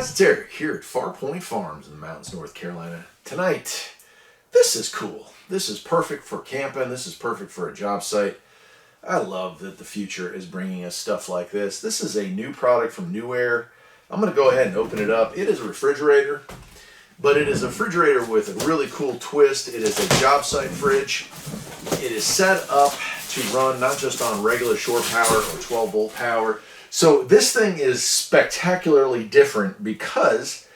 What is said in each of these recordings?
guys, it's Eric here at Farpoint Farms in the mountains, North Carolina. Tonight, this is cool. This is perfect for camping. This is perfect for a job site. I love that the future is bringing us stuff like this. This is a new product from Newair. I'm going to go ahead and open it up. It is a refrigerator, but it is a refrigerator with a really cool twist. It is a job site fridge. It is set up to run not just on regular shore power or 12-volt power. So this thing is spectacularly different because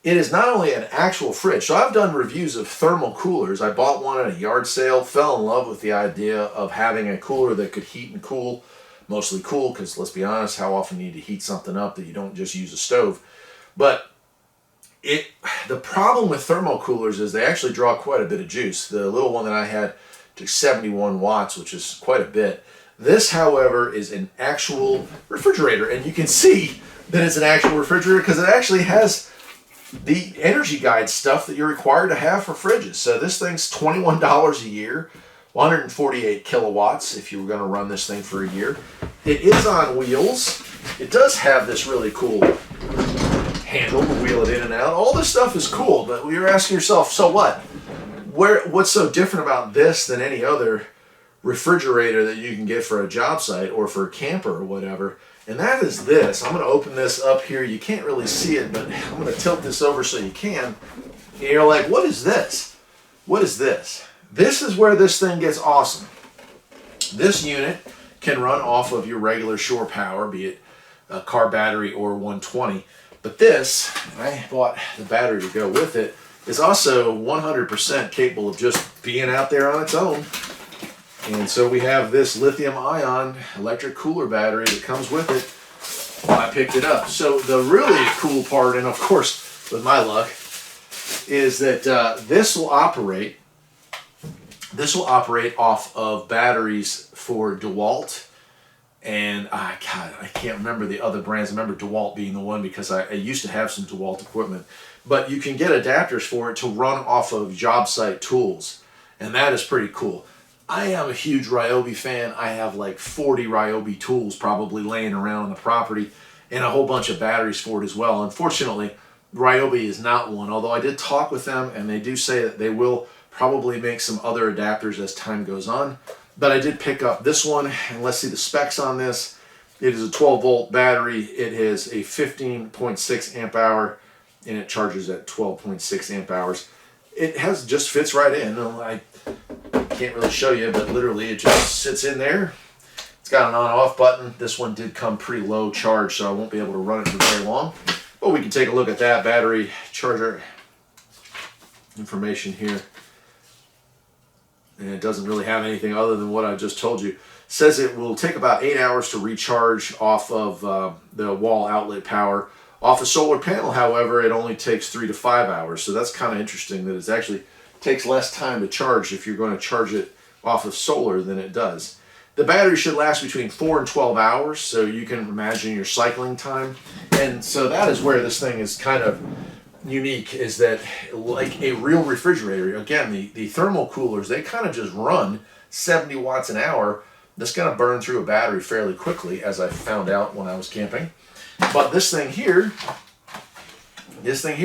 it is not only an actual fridge. So I've done reviews of thermal coolers. I bought one at a yard sale, fell in love with the idea of having a cooler that could heat and cool, mostly cool, because let's be honest, how often do you need to heat something up that you don't just use a stove? But the problem with thermal coolers is they actually draw quite a bit of juice. The little one that I had took 71 watts, which is quite a bit. This, however, is an actual refrigerator, and you can see that it's an actual refrigerator because it actually has the energy guide stuff that you're required to have for fridges. So this thing's $21 a year, 148 kilowatts if you were going to run this thing for a year. It is on wheels. It does have this really cool handle to wheel it in and out. All this stuff is cool, but you're asking yourself, so what? What's so different about this than any other refrigerator that you can get for a job site or for a camper or whatever? And that is this. I'm going to open this up here. You can't really see it, but I'm going to tilt this over so you can. And you're like, what is this? What is this? This is where this thing gets awesome. This unit can run off of your regular shore power, be it a car battery or 120. But this, I bought the battery to go with it, is also 100% capable of just being out there on its own. And so we have this lithium-ion electric cooler battery that comes with it. I picked it up. So the really cool part, and of course with my luck, is that this will operate off of batteries for DeWalt. And I can't remember the other brands. I remember DeWalt being the one because I used to have some DeWalt equipment. But you can get adapters for it to run off of job site tools. And that is pretty cool. I am a huge Ryobi fan. I have like 40 Ryobi tools probably laying around on the property and a whole bunch of batteries for it as well. Unfortunately, Ryobi is not one, although I did talk with them and they do say that they will probably make some other adapters as time goes on. But I did pick up this one, and let's see the specs on this. It is a 12-volt battery. It is a 15.6 amp hour, and it charges at 12.6 amp hours. It just fits right in. I can't really show you, but literally it just sits in there. It's got an on-off button. This one did come pretty low charge, so I won't be able to run it for very long. But we can take a look at that battery charger information here. And it doesn't really have anything other than what I just told you. It says it will take about 8 hours to recharge off of the wall outlet power. Off a solar panel, however, it only takes 3 to 5 hours. So that's kind of interesting that it actually takes less time to charge if you're going to charge it off of solar than it does. The battery should last between 4 and 12 hours, so you can imagine your cycling time. And so that is where this thing is kind of unique, is that like a real refrigerator, again, the thermal coolers, they kind of just run 70 watts an hour. That's going to burn through a battery fairly quickly, as I found out when I was camping. But this thing here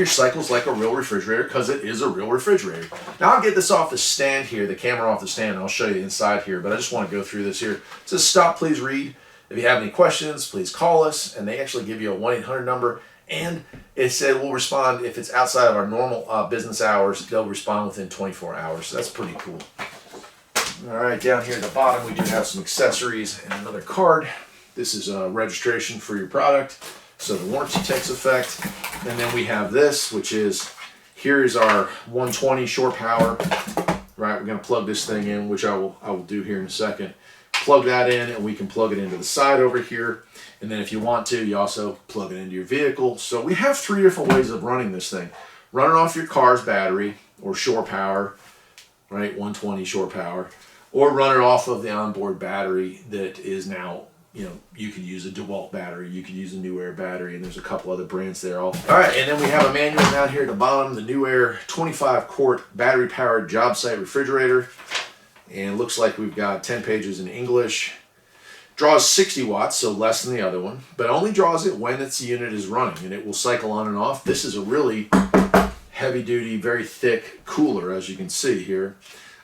cycles like a real refrigerator because it is a real refrigerator. Now I'll get this off the stand here, the camera off the stand, and I'll show you the inside here, but I just want to go through this here. It says stop, please read. If you have any questions, please call us, and they actually give you a 1-800 number. And it said we'll respond if it's outside of our normal business hours. They'll respond within 24 hours. So that's pretty cool. All right, down here at the bottom, we do have some accessories and another card. This is a registration for your product, so the warranty takes effect. And then we have this, which is, here is our 120 shore power. Right, we're going to plug this thing in, which I will do here in a second. Plug that in, and we can plug it into the side over here. And then if you want to, you also plug it into your vehicle. So we have 3 different ways of running this thing. Run it off your car's battery or shore power, right, 120 shore power, or run it off of the onboard battery that is now, you can use a DeWalt battery, you can use a Newair battery, and there's a couple other brands there. All right, and then we have a manual down here at the bottom, the Newair 25-quart battery-powered job site refrigerator. And it looks like we've got 10 pages in English. Draws 60 watts, so less than the other one, but only draws it when its unit is running, and it will cycle on and off. This is a really heavy-duty, very thick cooler, as you can see here.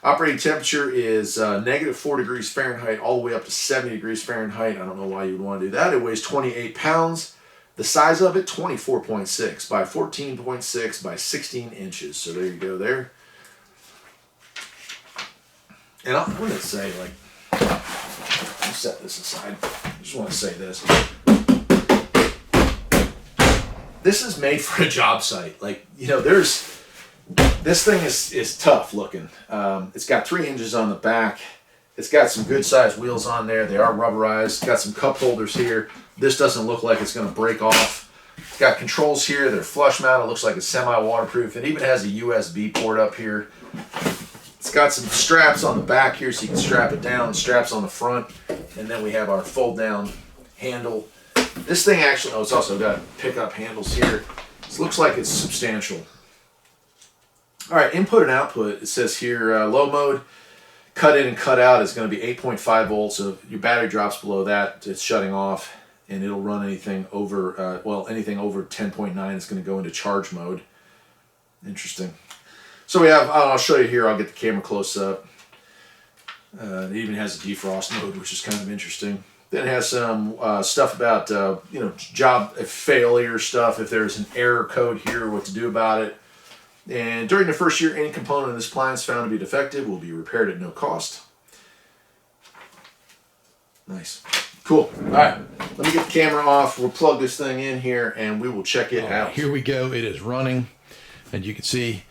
Operating temperature is -4 degrees Fahrenheit all the way up to 70 degrees Fahrenheit. I don't know why you would want to do that. It weighs 28 pounds. The size of it, 24.6 by 14.6 by 16 inches. So there you go there. And I'm going to say, like, I'll set this aside. I just want to say this. This is made for a job site. Like, you know, this thing is tough looking. It's got 3 hinges on the back. It's got some good sized wheels on there. They are rubberized. It's got some cup holders here. This doesn't look like it's going to break off. It's got controls here. They're flush mounted. It looks like it's semi-waterproof. It even has a USB port up here. It's got some straps on the back here so you can strap it down. Straps on the front. And then we have our fold down handle. This thing actually, oh, it's also got pickup handles here. This looks like it's substantial. All right, input and output. It says here low mode, cut in and cut out is going to be 8.5 volts. So if your battery drops below that, it's shutting off, and it'll run anything over, anything over 10.9 is going to go into charge mode. Interesting. So we have, I'll show you here. I'll get the camera close up. It even has a defrost mode, which is kind of interesting. Then it has some stuff about, you know, job failure stuff. If there's an error code here, what to do about it. And during the first year, any component of this appliance found to be defective will be repaired at no cost. Nice. Cool. All right. Let me get the camera off. We'll plug this thing in here and we will check it out. Here we go. It is running. And you can see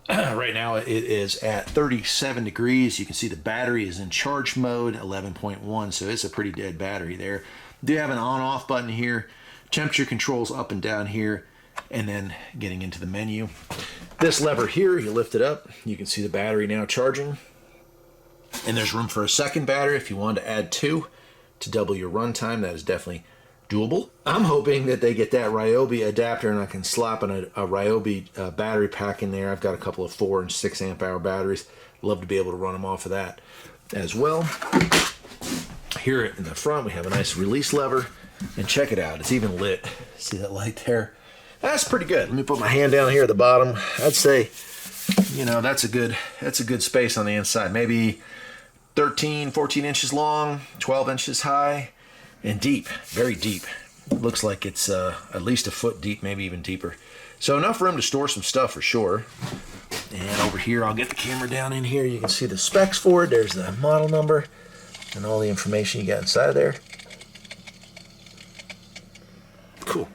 right now it is at 37 degrees. You can see the battery is in charge mode, 11.1. So it's a pretty dead battery there. Do have an on-off button here. Temperature controls up and down here. And then getting into the menu. This lever here, you lift it up. You can see the battery now charging. And there's room for a second battery if you wanted to add 2 to double your runtime. That is definitely doable. I'm hoping that they get that Ryobi adapter and I can slap a Ryobi battery pack in there. I've got a couple of 4 and 6 amp hour batteries. Love to be able to run them off of that as well. Here in the front, we have a nice release lever. And check it out. It's even lit. See that light there? That's pretty good. Let me put my hand down here at the bottom. I'd say, you know, that's a good space on the inside. Maybe 13, 14 inches long, 12 inches high, and deep, very deep. Looks like it's at least a foot deep, maybe even deeper. So enough room to store some stuff for sure. And over here, I'll get the camera down in here. You can see the specs for it. There's the model number and all the information you got inside of there. Cool.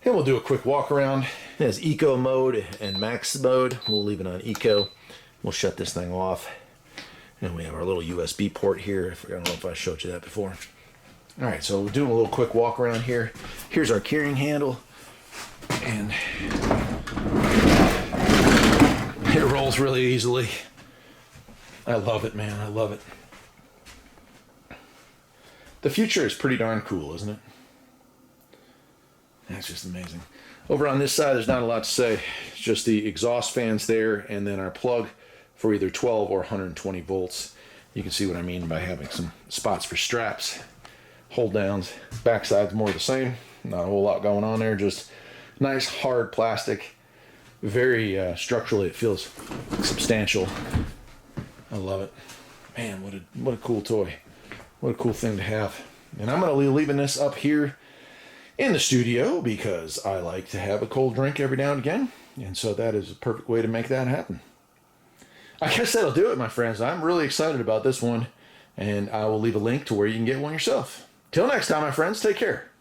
And we'll do a quick walk around. It has eco mode and max mode. We'll leave it on eco. We'll shut this thing off. And we have our little USB port here. I don't know if I showed you that before. All right, so we're doing a little quick walk around here. Here's our carrying handle. And it rolls really easily. I love it, man. I love it. The future is pretty darn cool, isn't it? That's just amazing. Over on this side, there's not a lot to say. It's just the exhaust fans there, and then our plug for either 12 or 120 volts. You can see what I mean by having some spots for straps, hold downs. Backside's more the same. Not a whole lot going on there. Just nice hard plastic. Very structurally, it feels substantial. I love it. Man, what a cool toy. What a cool thing to have. And I'm going to be leaving this up here in the studio because I like to have a cold drink every now and again. And so that is a perfect way to make that happen. I guess that'll do it, my friends. I'm really excited about this one. And I will leave a link to where you can get one yourself. Till next time, my friends, take care.